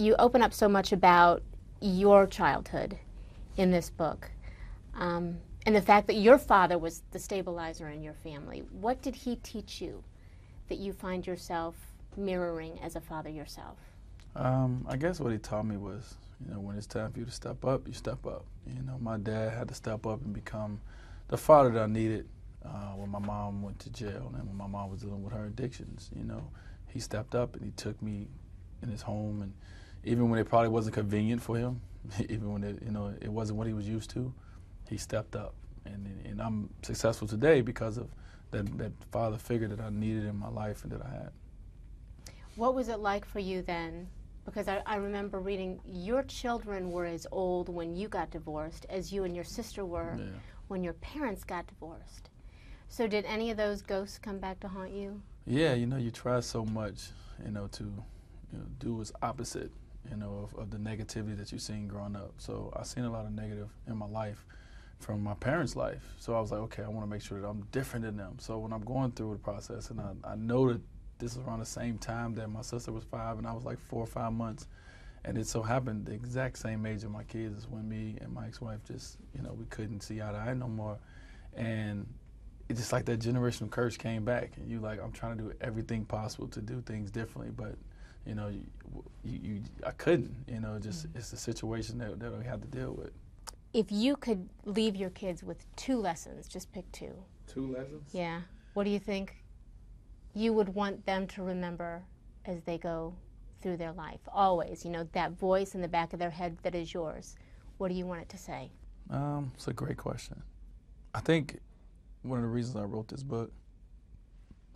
you open up so much about your childhood in this book, and the fact that your father was the stabilizer in your family. What did he teach you that you find yourself mirroring as a father yourself? I guess what he taught me was, when it's time for you to step up, you step up. My dad had to step up and become the father that I needed when my mom went to jail and when my mom was dealing with her addictions. He stepped up and he took me in his home, and even when it probably wasn't convenient for him, even when it wasn't what he was used to, he stepped up. And I'm successful today because of that father figure that I needed in my life and that I had. What was it like for you then? Because I remember reading your children were as old when you got divorced as you and your sister were when your parents got divorced. So did any of those ghosts come back to haunt you? Yeah, you try so much, to do what's opposite, of the negativity that you've seen growing up. So I've seen a lot of negative in my life from my parents' life. So I was like, okay, I want to make sure that I'm different than them. So when I'm going through the process, and I know that this is around the same time that my sister was 5 and I was like 4 or 5 months, and it so happened the exact same age of my kids is when me and my ex-wife just, we couldn't see eye to eye no more. And it's just like that generational curse came back, and you like, I'm trying to do everything possible to do things differently, but I couldn't. It's a situation that we had to deal with. If you could leave your kids with 2 lessons, just pick 2. 2 lessons? Yeah. What do you think you would want them to remember as they go through their life? Always, that voice in the back of their head that is yours. What do you want it to say? It's a great question. I think one of the reasons I wrote this book,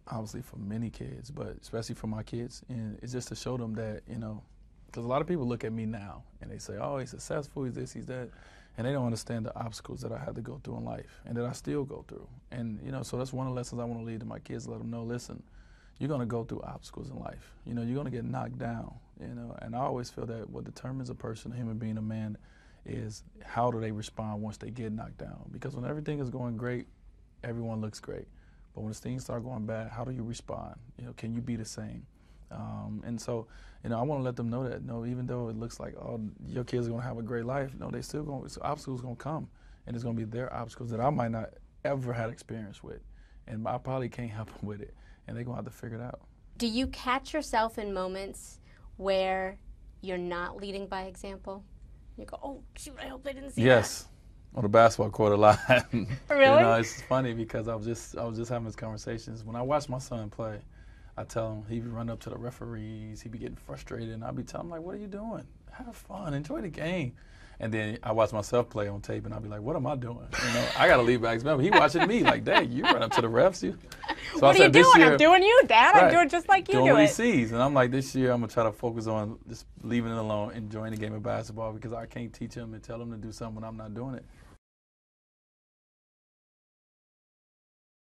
obviously for many kids, but especially for my kids, and it's just to show them that, because a lot of people look at me now and they say, oh, he's successful, he's this, he's that, and they don't understand the obstacles that I had to go through in life and that I still go through. And, so that's one of the lessons I want to leave to my kids, let them know, listen, you're going to go through obstacles in life. You're going to get knocked down, and I always feel that what determines a person, a human being, a man, is how do they respond once they get knocked down. Because when everything is going great, everyone looks great. But when things start going bad, how do you respond? Can you be the same? And so, I want to let them know that, no, even though it looks like, oh, your kids are going to have a great life, no, they still going, obstacles going to come. And it's going to be their obstacles that I might not ever had experience with. And I probably can't help them with it. And they're going to have to figure it out. Do you catch yourself in moments where you're not leading by example? You go, oh, shoot, I hope they didn't see that. Yes. On the basketball court a lot. Really? It's funny because I was just having these conversations. When I watch my son play, I tell him, he'd run up to the referees, he'd be getting frustrated, and I'd be telling him, like, what are you doing? Have fun, enjoy the game. And then I watch myself play on tape, and I'll be like, what am I doing? I got to lead by example. He watching me like, Dad, you run up to the refs. So what are you doing? I'm doing you, Dad. I'm doing just like you do it. Doing what he sees. And I'm like, this year I'm going to try to focus on just leaving it alone, enjoying the game of basketball, because I can't teach him and tell him to do something when I'm not doing it.